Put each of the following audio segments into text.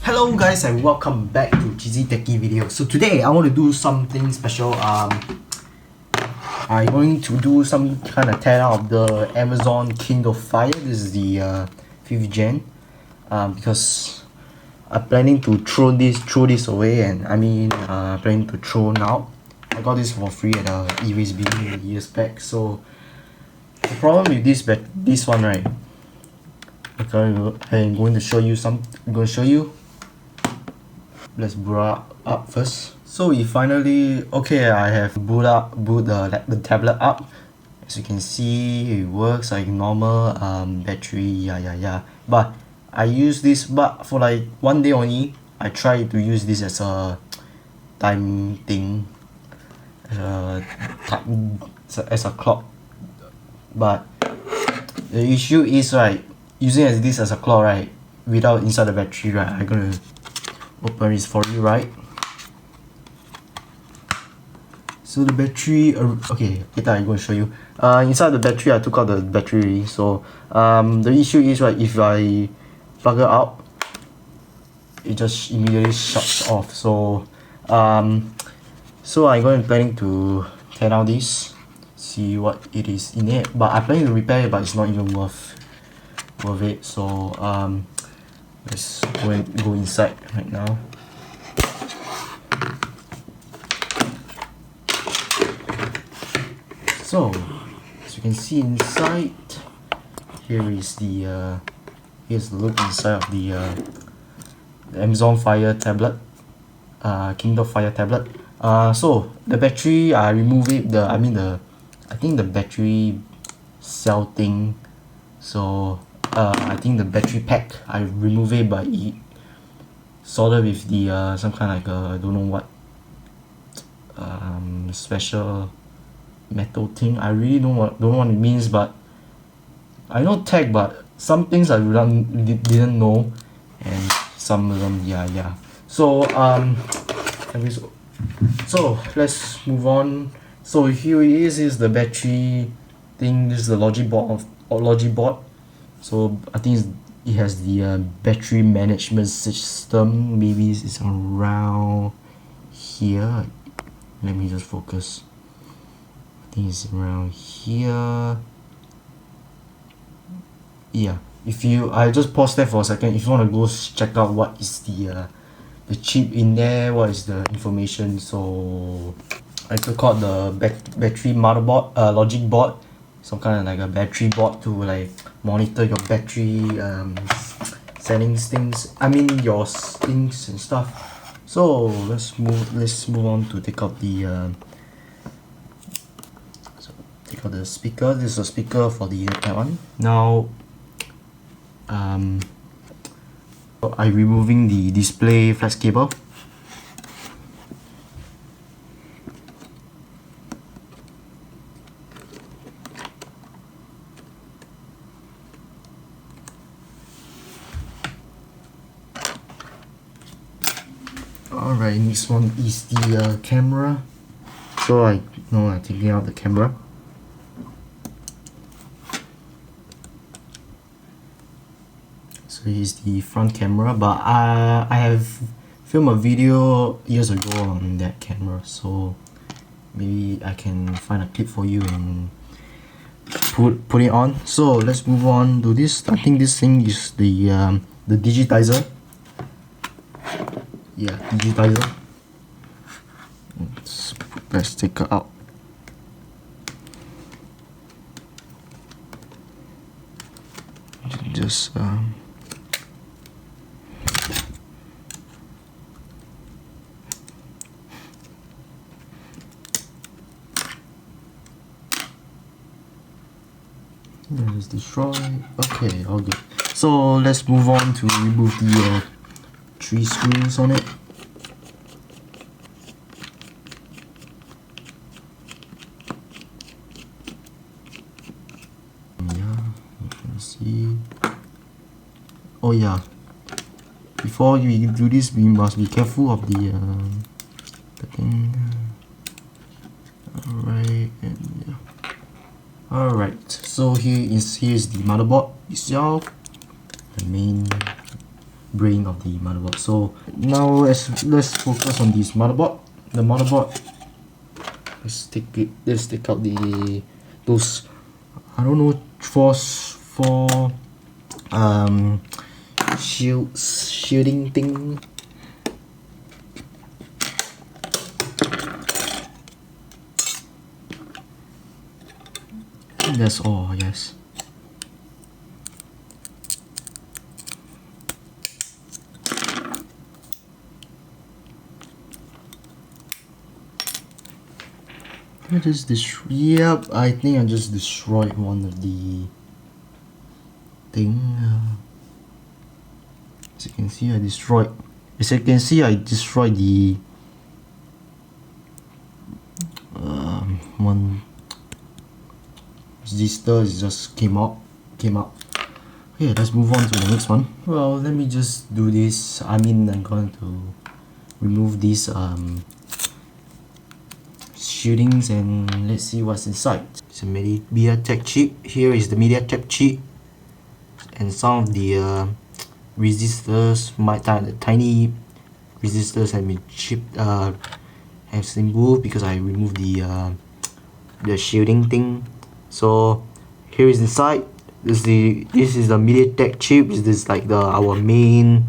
Hello guys and welcome back to Cheesy Techie video. So today I want to do something special. I'm going to do some kind of teardown of the Amazon Kindle Fire. This is the 5th gen. Because I'm planning to throw this away, and planning to throw out. I got this for free at Erase Bin years back. So the problem with this one, right? I'm going to show you let's boot up first. So we finally, I have boot the tablet up. As you can see, it works like normal. Battery, but I use this but for like 1 day only. I try to use this as a time thing, as a clock. But the issue is, right, using this as a clock, right, without inside the battery, right, I'm gonna open this for you, right. So the battery, later I'm going to show you. Inside the battery, I took out the battery. So the issue is, right, if I plug it out, it just immediately shuts off. So I'm planning to tear down this, see what it is in it. But I'm planning to repair it, but it's not even worth it. So let's go inside right now. So as you can see inside, here's the look inside of the Amazon Fire tablet, Kindle Fire tablet. So the battery, I remove it. I think the battery cell thing. So I think the battery pack, I remove it, but it soldered with the some kind of like I don't know what special metal thing. I really don't know what it means, but I know tech, but some things I didn't know, and some of them, so so let's move on. So here it is the battery thing. This is the logic board. So I think it has the battery management system. Maybe it's around here. Let me just focus. I think it's around here. Yeah, I just pause there for a second. If you want to go check out what is the chip in there, what is the information. So I took out the battery motherboard, logic board, some kind of like a battery board to like monitor your battery settings, your things and stuff. So let's move on to take out the the speaker. This is a speaker for the that one. Now I'm removing the display flex cable. Alright, next one is the camera. So I'm taking out the camera. So here's the front camera, but I have filmed a video years ago on that camera, so maybe I can find a clip for you and put it on. So let's move on to this. I think this thing is the digitizer. Yeah, digitizer. Let's take it out. Just let's destroy. Okay, all good. So let's move on to remove the 3 screws on it. Yeah, you can see. Oh yeah, before you do this, we must be careful of the thing. Alright, and yeah. Alright, so here's the motherboard itself, the main brain of the motherboard. So now let's focus on this motherboard. The motherboard. Let's take out those, I don't know, four shielding thing. I think that's all, I guess. I just yep, I think I just destroyed one of the thing. As you can see, I destroyed the one resistor. It just came out. Okay, let's move on to the next one. Well, let me just do this. I'm going to remove these shootings and let's see what's inside. It's a MediaTek chip. Here is the MediaTek chip, and some of the resistors, the tiny resistors have been chipped, have been moved because I removed the shielding thing. So here is inside. This is the MediaTek chip. This is like our main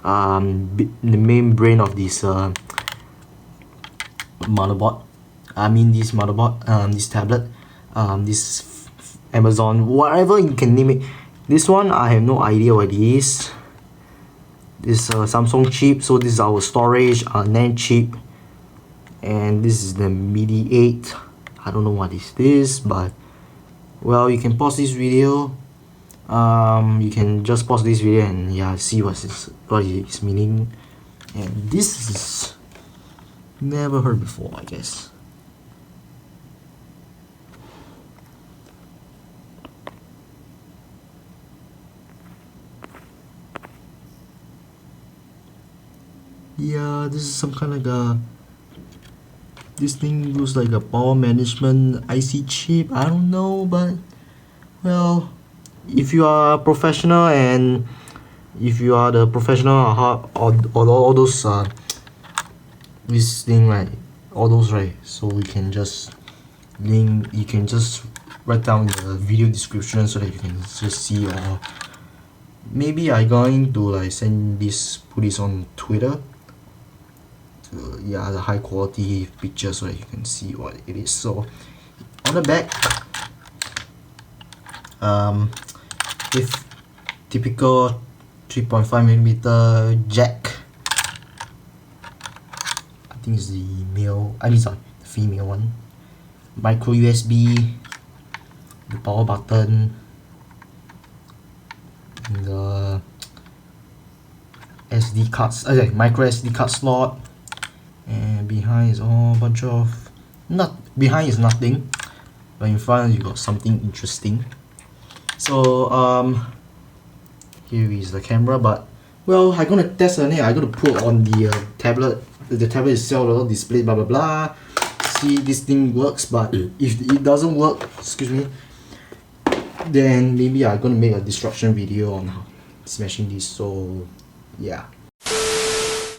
the main brain of this motherboard. This motherboard, this tablet, this Amazon, whatever you can name it. This one I have no idea what it is. This Samsung chip. So this is our storage, NAND chip, and this is the MIDI 8. I don't know what is this, but well, you can pause this video. You can just pause this video and see what its meaning. And this is never heard before, I guess. Yeah, this is some kind of this thing looks like a power management IC chip. I don't know, but well, if you are a professional and if you are the professional or all those this thing, right, all those, right, so you can just write down the video description so that you can just see, or maybe I'm going to like put this on Twitter. The high quality picture so that you can see what it is. So on the back, with typical 3.5mm jack. I think it's the the female one. Micro USB, the power button, and the SD cards, micro SD card slot. And behind is all bunch of behind is nothing, but in front you got something interesting. So here is the camera, but well, I'm gonna test on it. I'm gonna put on the tablet itself, a little display, blah blah blah. See this thing works, but if it doesn't work, excuse me, then maybe I'm gonna make a destruction video on smashing this. So yeah.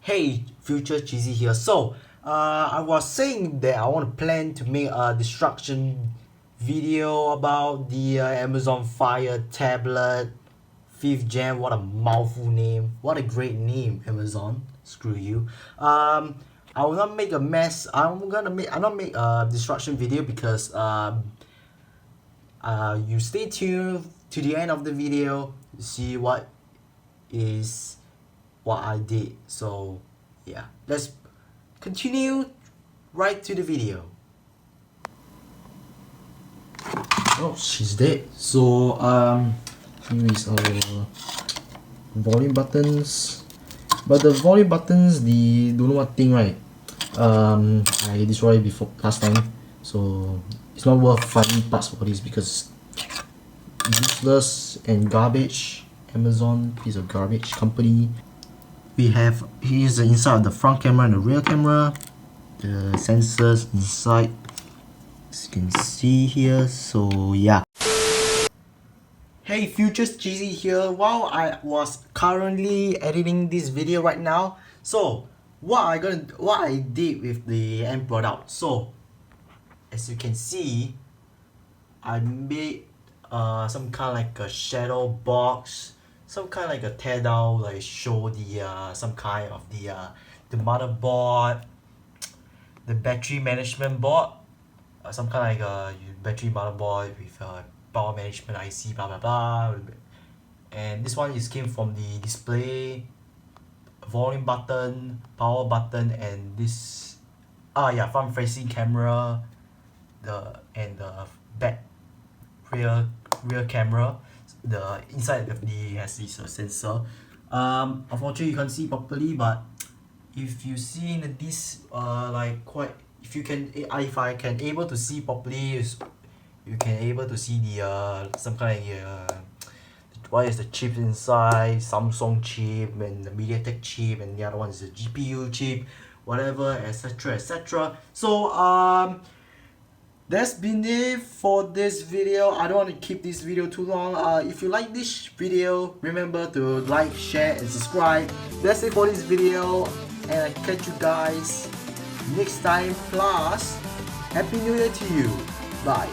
Hey, Future Cheesy here. So, I was saying that I want to plan to make a destruction video about the Amazon Fire tablet 5th Gen. What a mouthful name. What a great name, Amazon. Screw you. I will not make a mess. I'm not make a destruction video because you stay tuned to the end of the video to see what I did. So yeah, let's continue right to the video. Oh, she's dead. So here is our volume buttons. But the volume buttons, the don't know what thing, right? I destroyed it before last time, so it's not worth finding parts for this because useless and garbage. Amazon, piece of garbage company. Here's the inside of the front camera and the rear camera, the sensors inside, as you can see here. So yeah, Hey, Futures Cheesy here. While I was currently editing this video right now, so what I did with the end product. So as you can see, I made some kind of like a shadow box, some kind of like a teardown, like show the some kind of the motherboard, the battery management board, some kind of like a battery motherboard with power management IC, blah blah blah. And this one is came from the display, volume button, power button, and this front facing camera, the back rear camera. The inside of the has this sensor. Unfortunately you can't see properly, but if you see in this like quite, if I can able to see properly, you can able to see the some kind of what is the chip inside, Samsung chip and the MediaTek chip, and the other one is the GPU chip, whatever, etc, etc. So that's been it for this video. I don't want to keep this video too long. If you like this video, remember to like, share and subscribe. That's it for this video, and I catch you guys next time. Plus, Happy New Year to you. Bye.